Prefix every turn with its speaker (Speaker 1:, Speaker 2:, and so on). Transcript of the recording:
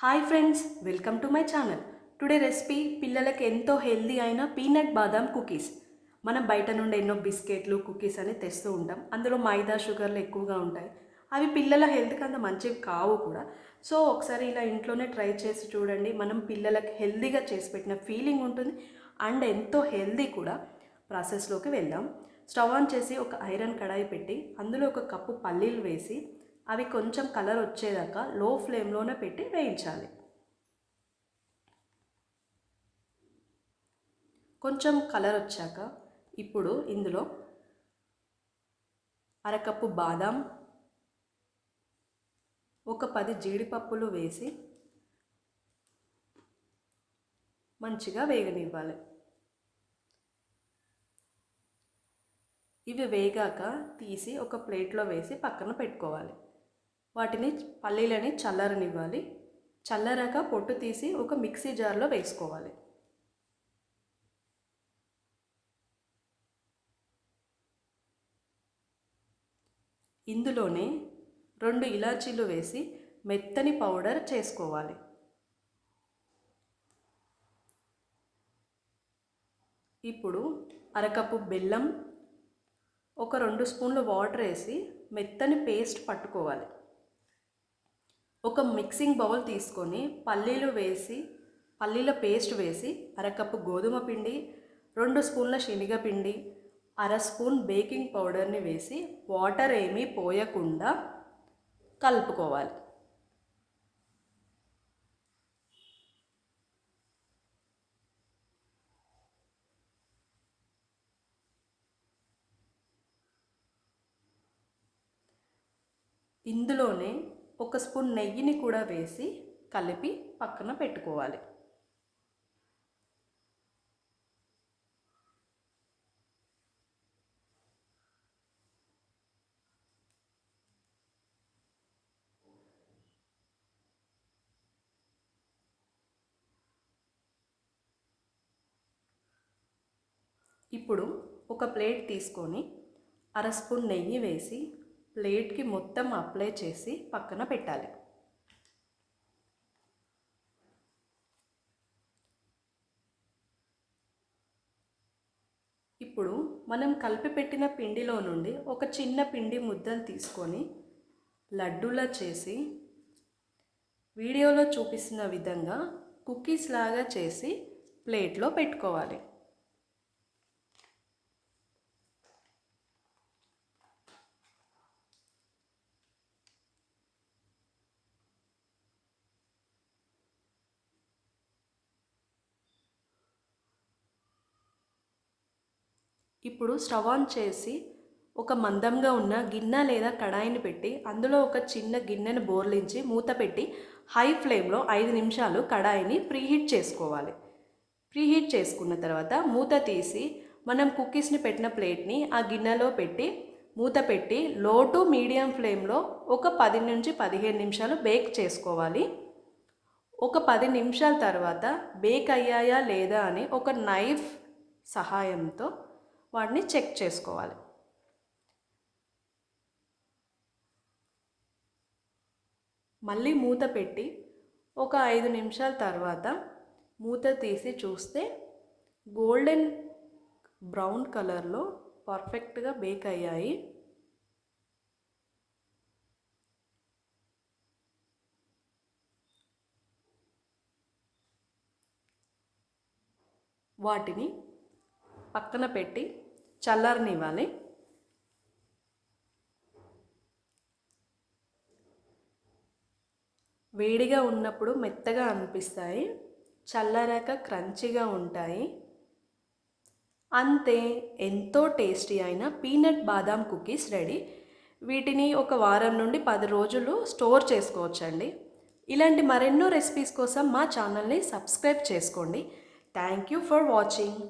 Speaker 1: Hi friends, welcome to my channel. Today recipe పిల్లలకి ఎంతో healthy అయిన పీనట్ బాదాం cookies. మనం బయట నుండి ఎన్నో బిస్కెట్లు కుకీస్ అని తెస్తూ ఉంటాం. అందులో మైదా షుగర్లు ఎక్కువగా ఉంటాయి. అవి పిల్లల హెల్త్కి అంత మంచివి కావు కూడా. సో ఒకసారి ఇలా ఇంట్లోనే ట్రై చేసి చూడండి. మనం పిల్లలకి హెల్దీగా చేసి పెట్టిన ఫీలింగ్ ఉంటుంది అండ్ ఎంతో హెల్దీ కూడా. ప్రాసెస్లోకి వెళ్దాం. స్టవ్ ఆన్ చేసి ఒక ఐరన్ కడాయి పెట్టి అందులో ఒక కప్పు పల్లీలు వేసి అవి కొంచెం కలర్ వచ్చేదాకా లో ఫ్లేమ్లోనే పెట్టి వేయించాలి. కొంచెం కలర్ వచ్చాక ఇప్పుడు ఇందులో అరకప్పు బాదాం, ఒక 10 జీడిపప్పులు వేసి మంచిగా వేగనివ్వాలి. ఇవి వేగాక తీసి ఒక ప్లేట్లో వేసి పక్కన పెట్టుకోవాలి. వాటిని పల్లీలని చల్లారనివ్వాలి. చల్లారాక పొట్టు తీసి ఒక మిక్సీ జార్లో వేసుకోవాలి. ఇందులోనే 2 ఇలాచీలు వేసి మెత్తని పౌడర్ చేసుకోవాలి. ఇప్పుడు అరకప్పు బెల్లం, ఒక 2 స్పూన్లు వాటర్ వేసి మెత్తని పేస్ట్ పట్టుకోవాలి. ఒక మిక్సింగ్ బౌల్ తీసుకొని పల్లీల పేస్ట్ వేసి అరకప్పు గోధుమ పిండి, 2 స్పూన్ల శనగపిండి, అర స్పూన్ బేకింగ్ పౌడర్ని వేసి వాటర్ ఏమీ పోయకుండా కలుపుకోవాలి. ఇందులోనే ఒక స్పూన్ నెయ్యిని కూడా వేసి కలిపి పక్కన పెట్టుకోవాలి. ఇప్పుడు ఒక ప్లేట్ తీసుకొని అర స్పూన్ నెయ్యి వేసి ప్లేట్కి మొత్తం అప్లై చేసి పక్కన పెట్టాలి. ఇప్పుడు మనం కలిపి పెట్టిన పిండిలో నుండి ఒక చిన్న పిండి ముద్దను తీసుకొని లడ్డూలా చేసి వీడియోలో చూపిస్తున్న విధంగా కుకీస్ లాగా చేసి ప్లేట్లో పెట్టుకోవాలి. ఇప్పుడు స్టవ్ ఆన్ చేసి ఒక మందంగా ఉన్న గిన్నె లేదా కడాయిని పెట్టి అందులో ఒక చిన్న గిన్నెను బోర్లించి మూత పెట్టి హై ఫ్లేమ్లో 5 నిమిషాలు కడాయిని ప్రీహీట్ చేసుకోవాలి. ప్రీహీట్ చేసుకున్న తర్వాత మూత తీసి మనం కుకీస్ని పెట్టిన ప్లేట్ని ఆ గిన్నెలో పెట్టి మూత పెట్టి లో టు మీడియం ఫ్లేమ్లో ఒక 10 నుంచి 15 నిమిషాలు బేక్ చేసుకోవాలి. ఒక 10 నిమిషాల తర్వాత బేక్ అయ్యాయా లేదా అని ఒక నైఫ్ సహాయంతో వాటిని చెక్ చేసుకోవాలి. మళ్ళీ మూత పెట్టి ఒక 5 నిమిషాల తర్వాత మూత తీసి చూస్తే గోల్డెన్ బ్రౌన్ కలర్లో పర్ఫెక్ట్గా బేక్ అయ్యాయి. వాటిని పక్కన పెట్టి చల్లారనివ్వాలి. వేడిగా ఉన్నప్పుడు మెత్తగా అనిపిస్తాయి, చల్లారాక క్రంచీగా ఉంటాయి. అంతే, ఎంతో టేస్టీ అయిన పీనట్ బాదాం కుకీస్ రెడీ. వీటిని ఒక వారం నుండి 10 రోజులు స్టోర్ చేసుకోవచ్చండి. ఇలాంటి మరెన్నో రెసిపీస్ కోసం మా ఛానల్ని సబ్స్క్రైబ్ చేసుకోండి. Thank you for watching.